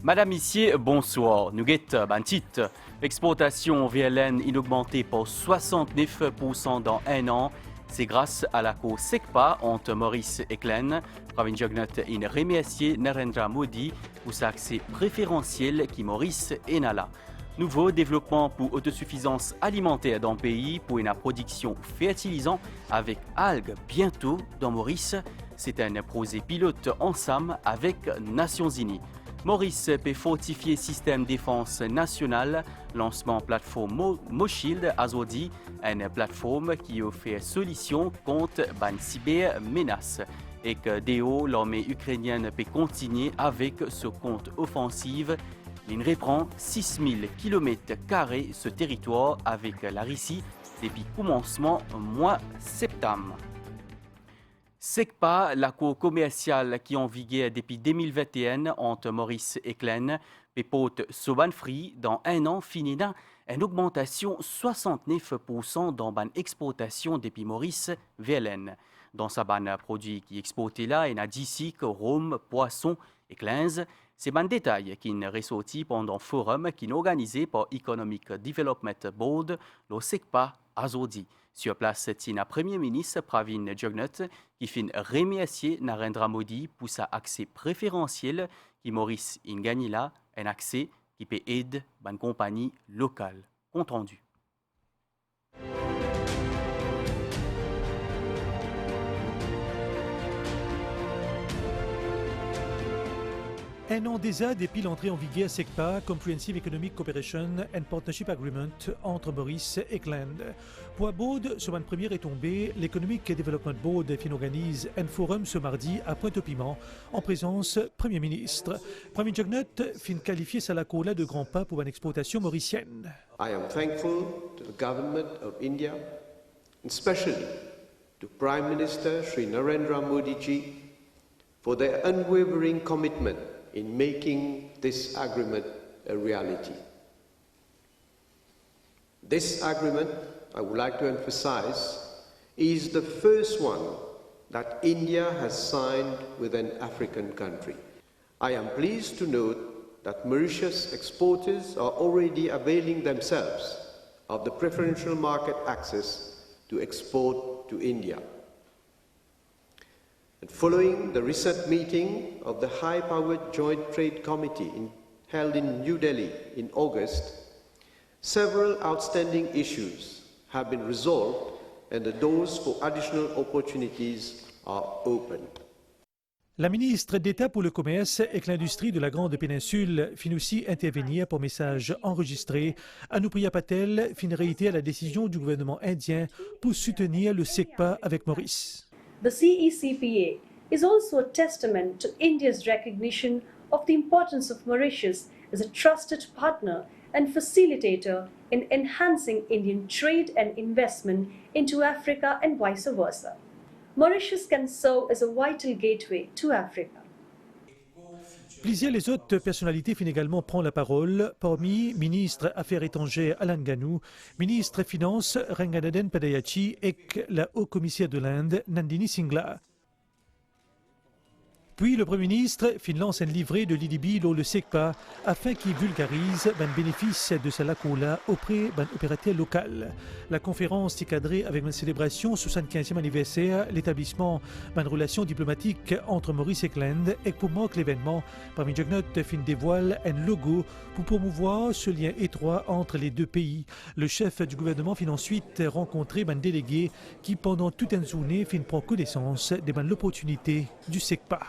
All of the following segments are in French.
Madame, Messieurs, bonsoir. Nous guettons un titre. L'exportation VLN a augmenté pour 69% dans un an. C'est grâce à l'accord SECPA entre Maurice et Glenn. Pravin Jugnut a remercié Narendra Modi pour son accès préférentiel qui Maurice est là. Nouveau développement pour autosuffisance alimentaire dans le pays pour une production fertilisante avec algues bientôt dans Maurice. C'est un projet pilote ensemble avec Nations Unies. Maurice peut fortifier système défense national, lancement plateforme Moshield Azodi, une plateforme qui offre solution contre une cybermenace. Et que DO, l'armée ukrainienne peut continuer avec ce compte offensive. Il reprend 6000 km² ce territoire avec la Russie depuis commencement mois septembre. SECPA, l'accord commercial qui est en vigueur depuis 2021 entre Maurice et Glenn, pépote Soban Free dans un an finit dans une augmentation 69% dans ban exportation depuis Maurice VLN. Dans sa ban produit qui exporté là, il y a d'ici rhum, poisson et cleanse. C'est un détail qui est ressorti pendant un forum qui est organisé par Economic Development Board, le SECPA Azodi. Sur place, c'est le Premier ministre Pravin Jugnut qui fait remercier Narendra Modi pour sa accès préférentiel qui Maurice gagne là, un accès qui peut aider une compagnie locale. Compte rendu. Un an déjà depuis l'entrée en vigueur SECPA, Comprehensive Economic Cooperation and Partnership Agreement entre Maurice et Glenn. Pour Board, sur une première est tombée, l'Economic Development Board organise un forum ce mardi à Pointe-au-Piment en présence Premier ministre. Pravin Jugnut fin qualifier Salakola de grand pas pour une exportation mauricienne. I am thankful to the government of India, and especially to Prime Minister Sri Narendra Modi ji for their unwavering commitment in making this agreement a reality. This agreement, I would like to emphasize, is the first one that India has signed with an African country. I am pleased to note that Mauritius exporters are already availing themselves of the preferential market access to export to India. And following the recent meeting of the high-powered Joint Trade Committee held in New Delhi in August, several outstanding issues have been resolved and the doors for additional opportunities are open. La ministre d'État pour le commerce et l'industrie de la Grande Péninsule fin aussi intervenir pour message enregistré. Anupriya Patel fin réitérer la décision du gouvernement indien pour soutenir le SECPA avec Maurice. The CECPA is also a testament to India's recognition of the importance of Mauritius as a trusted partner and facilitator in enhancing Indian trade and investment into Africa and vice versa. Mauritius can serve as a vital gateway to Africa. Plusieurs les autres personnalités finissent également prendre la parole, parmi ministre Affaires étrangères Alan Ganou, ministre Finances Ranganathan Padayachi et la haut-commissaire de l'Inde Nandini Singla. Puis le Premier ministre lance un livret de l'IDB dans le SECPA afin qu'il vulgarise le bénéfice de sa lacola auprès d'un opérateur local. La conférence est cadrée avec une célébration 75e anniversaire, l'établissement d'une relation diplomatique entre Maurice et Glenn et pour marquer l'événement, Pravin Jugnut dévoile un logo pour promouvoir ce lien étroit entre les deux pays. Le chef du gouvernement finit ensuite rencontrer un délégué qui pendant toute une journée prend connaissance de l'opportunité du SECPA.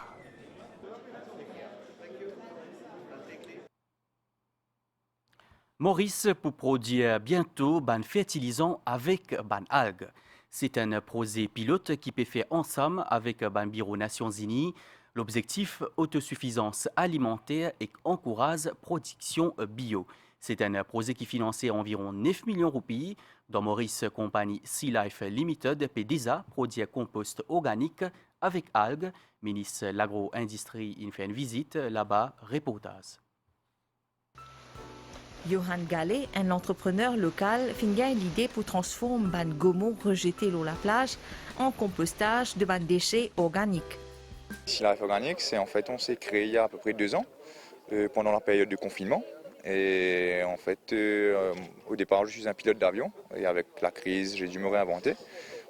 Maurice pour produire bientôt ban fertilisant avec ban algues. C'est un projet pilote qui peut faire ensemble avec ban bureau Nations Unies. L'objectif autosuffisance alimentaire et encourage production bio. C'est un projet qui finançait environ 9 millions de roupies. Dans Maurice, compagnie Sea Life Limited peut déjà produire compost organique avec algues. Ministre de l'agro-industrie, il fait une visite là-bas, reportage. Johan Gallet, un entrepreneur local, finit l'idée pour transformer ban gomo rejeté sur la plage en compostage de ban déchets organiques. Ici, la Life Organic, on s'est créé il y a à peu près 2 ans, pendant la période de confinement. Et en fait, au départ, je suis un pilote d'avion et avec la crise, j'ai dû me réinventer.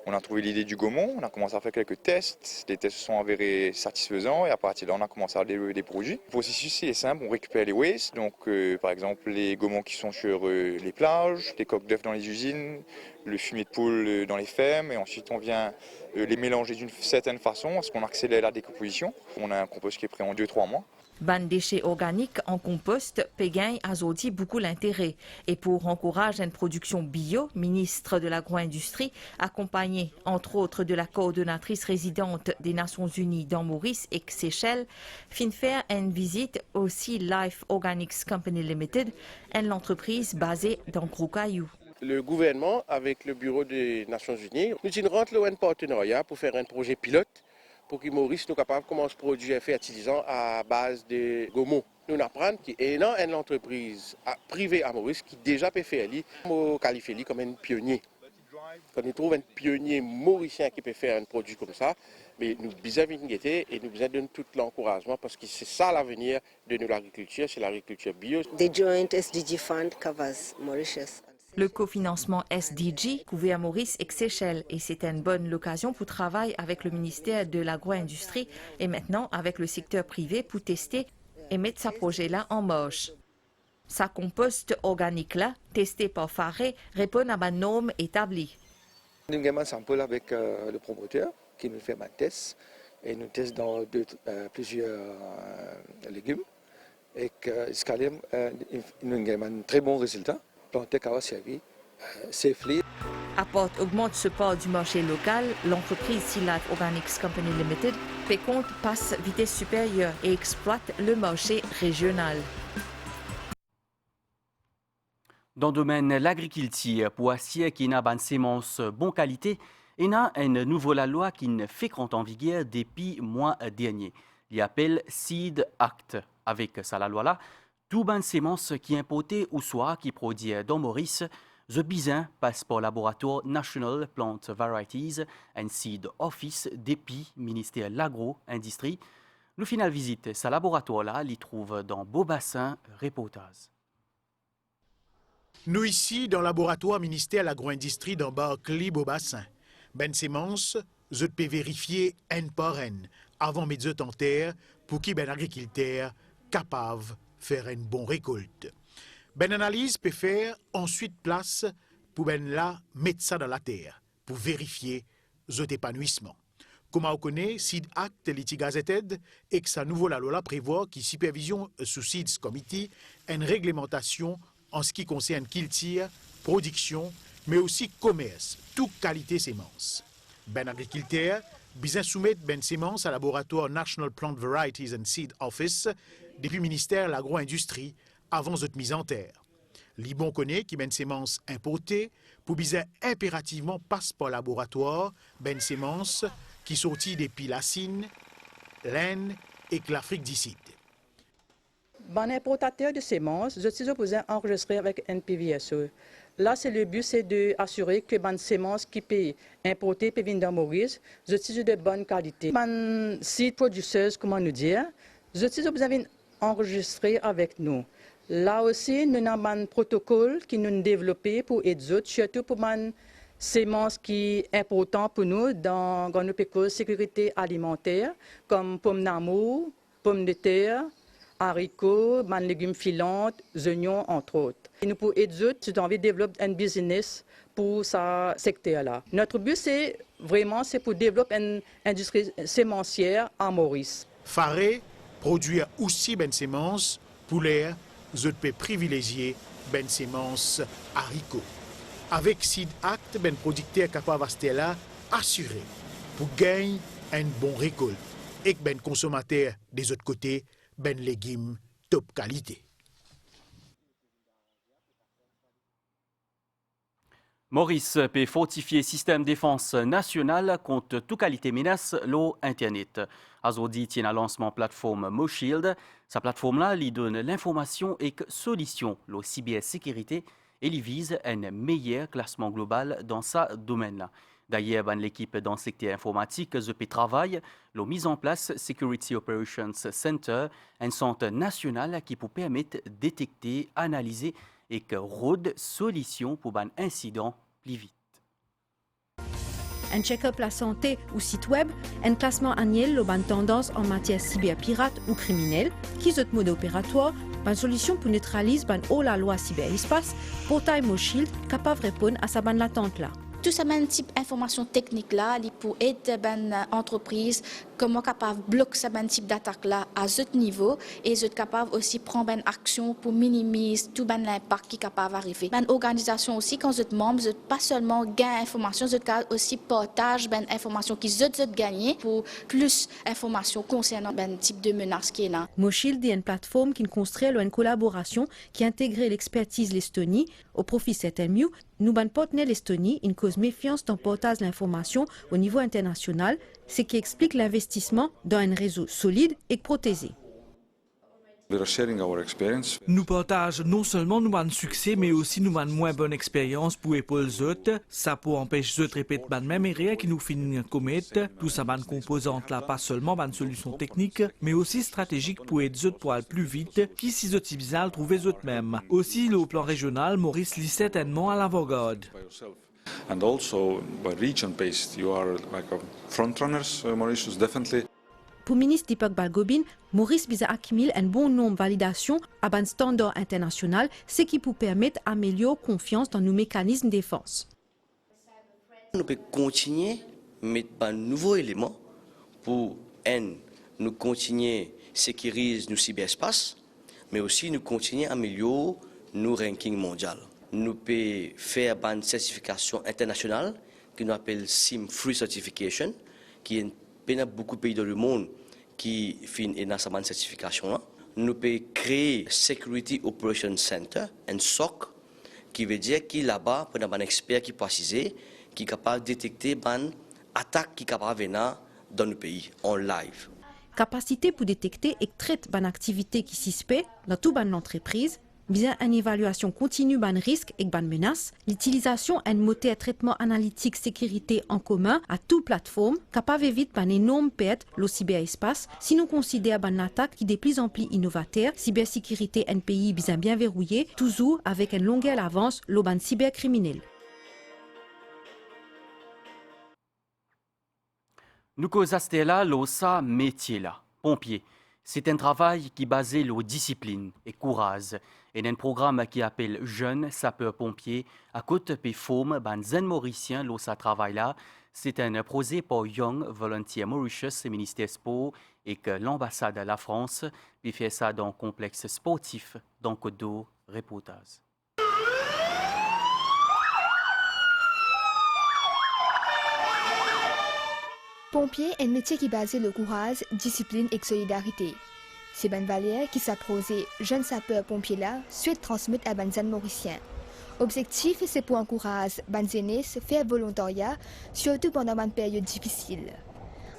On a trouvé l'idée du gaumont, on a commencé à faire quelques tests. Les tests se sont avérés satisfaisants et à partir de là, on a commencé à développer des produits. Le processus est simple, on récupère les wastes, donc par exemple les gaumons qui sont sur les plages, les coques d'œufs dans les usines, le fumier de poule dans les fermes et ensuite on vient les mélanger d'une certaine façon parce qu'on accélère la décomposition. On a un compost qui est prêt en 2-3 mois. Ban déchets organiques en compost pégagne a aujourd'hui beaucoup l'intérêt. Et pour encourager une production bio, ministre de l'Agro-Industrie, accompagné entre autres de la coordonnatrice résidente des Nations Unies dans Maurice et Seychelles, fin faire une visite aussi Life Organics Company Limited, une entreprise basée dans Gros-Caillou. Le gouvernement, avec le bureau des Nations Unies, nous rentrons un partenariat pour faire un projet pilote pour que Maurice soit capable de commencer à produire un fertilisant à base de gomo. Nous apprenons qu'il y a une entreprise privée à Maurice qui déjà peut faire nous qualifier comme un pionnier. Quand nous trouvons un pionnier mauricien qui peut faire un produit comme ça, mais nous besoin d'inquiéter et nous besoin de tout l'encouragement parce que c'est ça l'avenir de l'agriculture, c'est l'agriculture bio. The joint SDG fund covers Mauritius. Le cofinancement SDG couvert Maurice et Seychelles et c'était une bonne occasion pour travailler avec le ministère de l'Agro-Industrie et maintenant avec le secteur privé pour tester et mettre ce projet-là en marche. Sa compost organique-là, testé par Faré, répond à une norme établie. Nous avons un sample avec le promoteur qui nous fait un test et nous testons dans plusieurs légumes et nous avons un très bon résultat. Apporte augmente ce part du marché local, l'entreprise Sea Life Organics Company Limited fait compte passe vitesse supérieure et exploite le marché régional. Dans le domaine de l'agriculture, pour assurer qu'il y a une sémence bonne qualité, il y a une nouvelle loi qui ne fait qu'en vigueur depuis le mois dernier. Il appelle Seed Act. Avec ça, la loi-là, tout ban sémence qui est importé ou soit qui produit dans Maurice, the bizin passe par le laboratoire National Plant Varieties and Seed Office depuis ministère de l'Agro-Industrie. Le final visite ce laboratoire-là, l'y trouve dans Beaubassin, reportage. Nous ici, dans le laboratoire ministère de l'Agro-Industrie dans Barclay, Beaubassin. Ben sémence, je peux vérifier un par un avant de mettre en terre pour qu'il ben agriculteur capable faire une bonne récolte. Ben analyse peut faire ensuite place pour ben là mettre ça dans la terre pour vérifier cet épanouissement. Comme on connaît, Seed Act l'iti gazetted et que sa nouveau la loi prévoit qui supervision sous Seeds Committee une réglementation en ce qui concerne culture, production, mais aussi commerce, toute qualité sémence. Ben agriculteur, bien soumettre ben sémence à laboratoire National Plant Varieties and Seed Office depuis ministère de l'Agro-Industrie avant cette mise en terre. Libon connaît qui ben sémence importée pour bien impérativement passe par laboratoire ben sémence qui sortit depuis la Chine, l'Inde et l'Afrique du Sud. Bon importateur de sémences, je suis opposé à enregistrer avec NPVSE. Là, le but, c'est d'assurer que les sémences qui peuvent importer peuvent venir dans Maurice, je suis de bonne qualité. Les seed producers, comment nous dire, je suis obligé d'enregistrer avec nous. Là aussi, nous avons un protocole qui nous développé pour aider, surtout pour les sémences qui sont importantes pour nous dans notre sécurité alimentaire, comme pommes d'amour, pommes de terre, haricots, légumes filants, oignons, entre autres. Et nous, pour aider, si tu as envie de développer un business pour ce secteur-là. Notre but, c'est pour développer une industrie sémencière à Maurice. Faré produire aussi ben sémence pour l'air, je peux privilégier ben sémence haricots. Avec Seed Act, ben producteur capable de là assuré pour gagner une bonne récolte et que ben consommateur des autres côtés ben légumes top qualité. Maurice peut fortifier système défense national contre toute qualité menace l'eau Internet. Azodi tient un lancement plateforme MoShield. Sa plateforme-là lui donne l'information et solution, l'eau cybersécurité, et lui vise un meilleur classement global dans sa domaine-là. D'ailleurs, l'équipe dans le secteur informatique travaille la mise en place Security Operations Center, un centre national qui peut permettre de détecter, analyser et que rôde solution pour un incident plus vite. Un check-up la santé ou site web, un classement annuel de tendance en matière cyberpirate ou criminelle, qui est mode opératoire, une solution pour neutraliser la loi cyberespace, portail MoShield capable de répondre à sa bonne latente là. Tout ça, un type d'information technique là, pour aider l'entreprise, comment capable de bloquer ce type d'attaque là à ce niveau et être capable aussi prendre une action pour minimiser tout l'impact qui est capable d'arriver. Une organisation aussi, quand vous êtes membre, vous n'êtes pas seulement gagner information, vous êtes aussi partage information qui vous êtes gagné pour plus d'informations concernant le type de menace qui est là. MoShield est une plateforme qui construit une collaboration qui intègre l'expertise de l'Estonie au profit de CETMU. Nous, ban partenaire l'Estonie, une cause méfiance dans le portage de l'information au niveau international, ce qui explique l'investissement dans un réseau solide et protégé. Nous partageons non seulement nos succès, mais aussi nos moins bonnes expériences pour épauler les autres. Ça pour empêcher les autres de répéter les mêmes erreurs qui nous finissent commettre. Tout ça, une composante là, pas seulement une solution technique, mais aussi stratégique pour aider les autres pour aller plus vite, qui si les autres bizarres trouver les autres mêmes. Aussi, au plan régional, Maurice lit certainement à l'avant-garde. And also, by region-based, you are like a front-runners, Mauritius, definitely. Pour le ministre Deepak Balgobin, Maurice vise à accumuler un bon nombre de validations à un standard international, ce qui peut permettre d'améliorer la confiance dans nos mécanismes de défense. Nous pouvons continuer à mettre un nouveau élément pour nous continuer à sécuriser nos cyberespaces, mais aussi nous continuer à améliorer nos rankings mondiaux. Nous pouvons faire une certification internationale que nous appelons SIM-Free Certification, qui est beaucoup de pays dans le monde qui finissent cette certification-là. Nous pouvons créer Security Operations Center, un SOC, qui veut dire qu'il là-bas, pour un expert qui précise, qui est capable de détecter une attaque qui est capable de venir dans le pays en live. Capacité pour détecter et traiter une activité qui suspecte dans toute l'entreprise, bien une évaluation continue des risques et des menaces, l'utilisation d'un moteur de traitement analytique sécurité en commun à toute plateforme, capable d'éviter une énorme perte le cyberespace si nous considérons une attaque qui est de plus en plus innovateur, cybersécurité un pays bien verrouillé, toujours avec une longueur d'avance le cybercriminel. Nous causons là l'osa métier là, pompier. C'est un travail qui est basé sur discipline et courage. Et un programme qui appelle Jeunes sapeurs-pompiers à côté de forme ban zen mauricien l'osa travail là. C'est un projet pour Young Volunteer Mauritius, ministère Sport et que l'ambassade de la France puis fait ça dans le complexe sportif dans Côte d'Or, reportage. Pompier est un métier qui est basé sur le courage, discipline et solidarité. C'est une valeur qui s'approse jeunes sapeurs-pompiers là, souhaite transmettre à les jeunes mauriciens. L'objectif, c'est pour encourager les jeunesse à faire volontariat, surtout pendant une période difficile.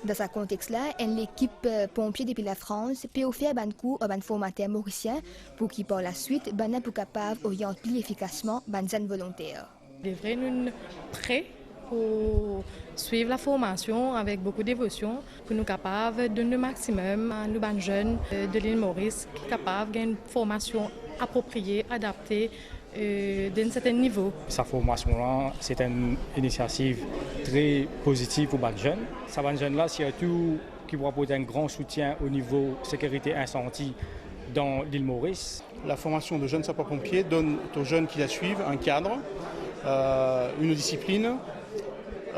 Dans ce contexte-là, l'équipe pompier depuis la France peut offrir un cours à un formateur mauricien pour qui par la suite, soient capables d'orienter plus efficacement les jeunes volontaires. Nous sommes prêts pour suivre la formation avec beaucoup de dévotion, pour nous capables de donner le maximum à nos jeunes de l'île Maurice, qui sont capables d'avoir une formation appropriée, adaptée, d'un certain niveau. Cette formation-là, c'est une initiative très positive pour les jeunes. Ces jeunes-là, surtout, qui vont apporter un grand soutien au niveau sécurité incendie dans l'île Maurice. La formation de jeunes sapeurs-pompiers donne aux jeunes qui la suivent un cadre, une discipline,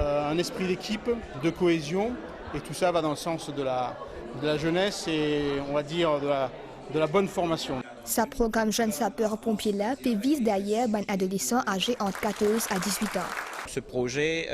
un esprit d'équipe, de cohésion, et tout ça va dans le sens de la jeunesse et on va dire de la bonne formation. Ce programme Jeunes sapeurs-pompiers là vise d'ailleurs un adolescent âgé entre 14 à 18 ans. Ce projet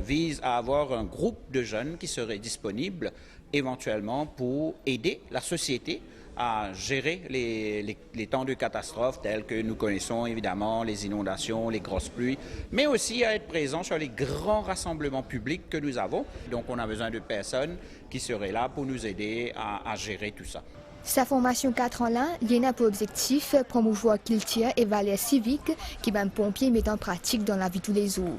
vise à avoir un groupe de jeunes qui seraient disponibles éventuellement pour aider la société à gérer les temps de catastrophe tels que nous connaissons évidemment, les inondations, les grosses pluies, mais aussi à être présent sur les grands rassemblements publics que nous avons. Donc on a besoin de personnes qui seraient là pour nous aider à gérer tout ça. Sa formation 4 ans là, il a pour objectif promouvoir culture et valeurs civiques qui les pompiers mettent en pratique dans la vie de tous les jours.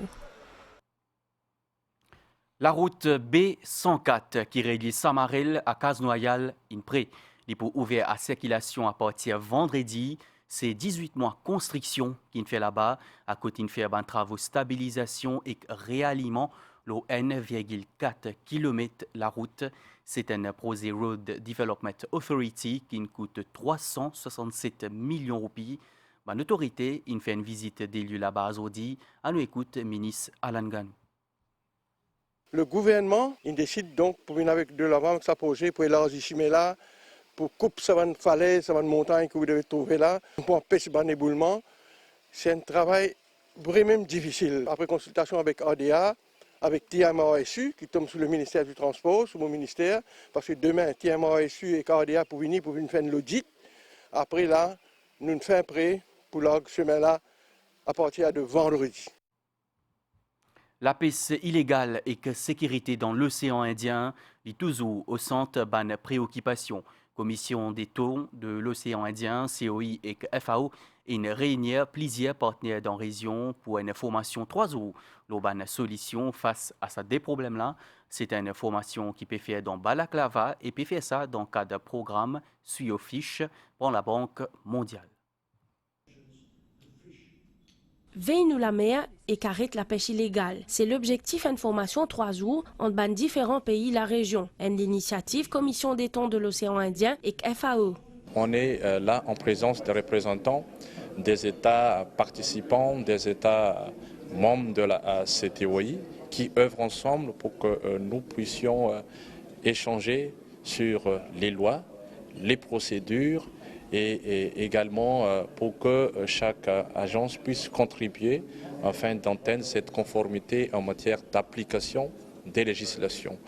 La route B104 qui relie Samarel à Casnoyal, Inpré, est pour ouvrir à circulation à partir vendredi. C'est 18 mois de construction qu'il fait là-bas, à côté de faire un travaux de stabilisation et réalignement, le 1,4 km la route. C'est un projet Road Development Authority qui coûte 367 millions de roupies. L'autorité fait une visite des lieux là-bas aujourd'hui. À nous écoute, ministre Alan Ganou. Le gouvernement il décide donc pour venir avec de l'avant avec sa projet pour élargir chemin là, pour couper cette falaise, cette montagne que vous devez trouver là, pour empêcher le éboulement. C'est un travail vraiment difficile. Après consultation avec ADA, avec TMASU qui tombe sous le ministère du Transport, sous mon ministère, parce que demain, TMASU et KADA pour venir faire l'audit. Après là, nous faisons prêt pour le chemin-là à partir de vendredi. La pêche illégale et la sécurité dans l'océan Indien est toujours au centre de la préoccupation. Commission des thons de l'océan Indien, COI et FAO, une réunion plusieurs partenaires dans la région pour une formation 3 jours. Une solution face à ces problèmes-là, c'est une formation qui peut faire dans Balaklava et peut faire ça dans le cadre d'un programme Suyofish pour la Banque mondiale. Veille-nous la mer et carrête la pêche illégale. C'est l'objectif d'une formation 3 jours entre différents pays de la région. Une initiative Commission des thons de l'océan Indien et FAO. On est là en présence des représentants des États participants, des États membres de la CTOI qui œuvrent ensemble pour que nous puissions échanger sur les lois, les procédures et également pour que chaque agence puisse contribuer afin d'atteindre cette conformité en matière d'application des législations.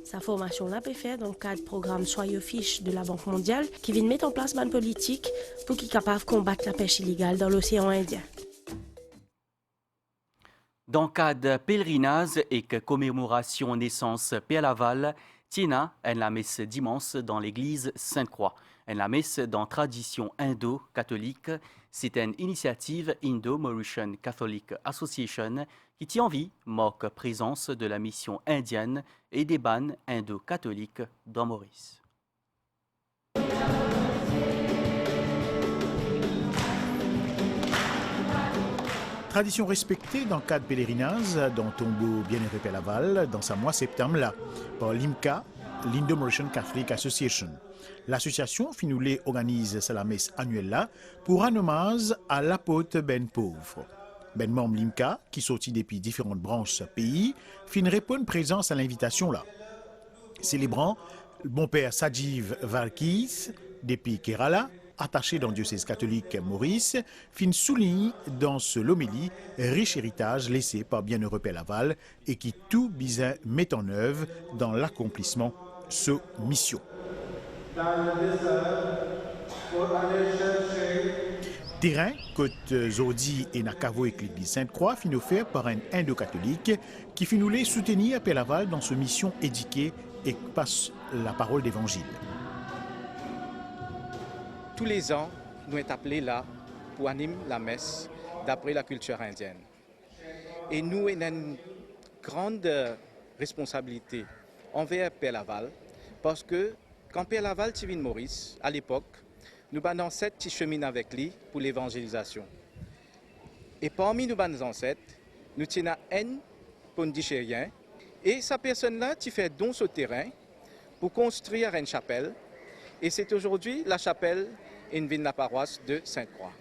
Sa formation-là peut faire dans le cadre du programme Suyofish de la Banque mondiale qui vient de mettre en place une politique pour qu'il soit capable de combattre la pêche illégale dans l'océan Indien. Dans le cadre pèlerinage et commémoration naissance Père Laval, Tina est la messe dimanche dans l'église Sainte-Croix. La messe dans la tradition indo-catholique, c'est une initiative Indo-Mauritian Catholic Association qui tient en vie marque présence de la mission indienne et des bannes indo-catholiques dans Maurice. Tradition respectée dans le cadre pèlerinage dans Tombeau Bien-Aimé Père Laval dans sa mois septembre là, par l'IMCA, l'Indo-Mauritian Catholic Association. L'association Finoulé organise sa messe annuelle là pour un hommage à l'apôtre Ben Pauvre. Ben membre l'IMCA, qui sortit depuis différentes branches pays, fin répondre présence à l'invitation là. Célébrant bon père Sajiv Varkis, depuis Kerala, attaché dans le diocèse catholique Maurice, fin souligne dans ce l'homélie riche héritage laissé par Bienheureux Père Laval et qui tout bizarre met en œuvre dans l'accomplissement de ce mission. Terrain, côte Zodi et Nakavo et l'église Sainte-Croix, fin offert par un indo-catholique qui fin nous les soutenir à Père Laval dans ce mission édiquée et passe la parole d'évangile. Tous les ans, nous sommes appelés là pour animer la messe d'après la culture indienne. Et nous avons une grande responsabilité envers Père Laval parce que quand Père Laval est venu Maurice, à l'époque, nous avons ancêtres qui cheminent avec lui pour l'évangélisation. Et parmi nos ancêtres, nous avons un pondichérien et sa personne-là qui fait don ce terrain pour construire une chapelle. Et c'est aujourd'hui la chapelle in la paroisse de Sainte-Croix.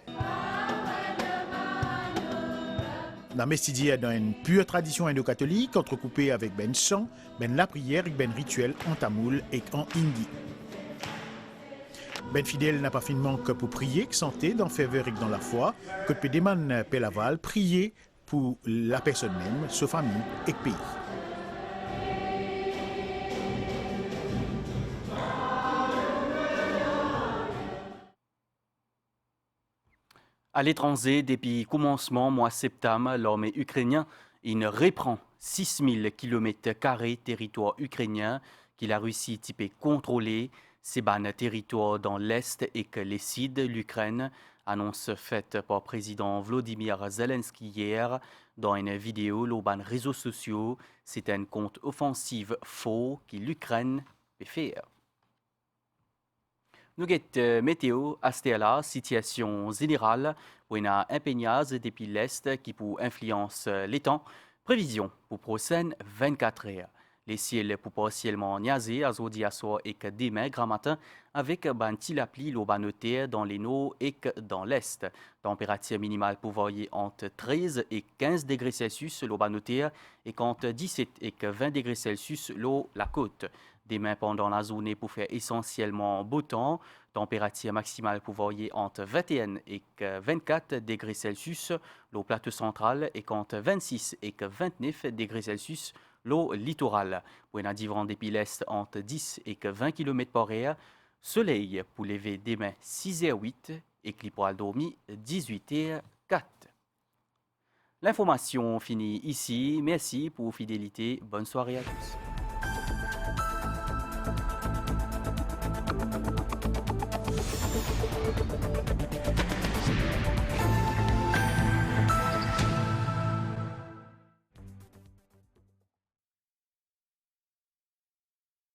La messe est dans une pure tradition indo-catholique, entrecoupée avec ben chant, ben la prière et ben rituel en tamoul et en hindi. Ben fidèle n'a pas finement que pour prier, que santé, dans ferveur et dans la foi, que Pédéman Père Laval prier pour la personne même, sa famille et le pays. À l'étranger, depuis commencement mois septembre, l'armée ukrainienne reprend 6000 km² territoire ukrainien que la Russie typé contrôler. C'est un territoire dans l'Est et que les sites de l'Ukraine, annonce faite par le président Volodymyr Zelensky hier dans une vidéo sur les réseaux sociaux. C'est un compte offensif faux que l'Ukraine peut faire. Nous avons météo, à la situation générale, où il y a un impeignage depuis l'Est qui peut influencer les temps. Prévision pour prochaines 24 heures. Les ciels pour partiellement niaser à aujourd'hui à soir et que demain grand matin avec un petit appli l'obanoté dans les nord et dans l'est. Température minimale pour varier entre 13 et 15 degrés Celsius l'obanoté et entre 17 et 20 degrés Celsius la côte. Demain pendant la journée pour faire essentiellement beau temps. Température maximale pour varier entre 21 et 24 degrés Celsius le plateau central et entre 26 et 29 degrés Celsius le littoral. Pour un vent depuis l'est entre 10 et 20 km par heure. Soleil pour lever demain 6h08 et clip pour dormir 18h04. L'information finit ici. Merci pour votre fidélité. Bonne soirée à tous.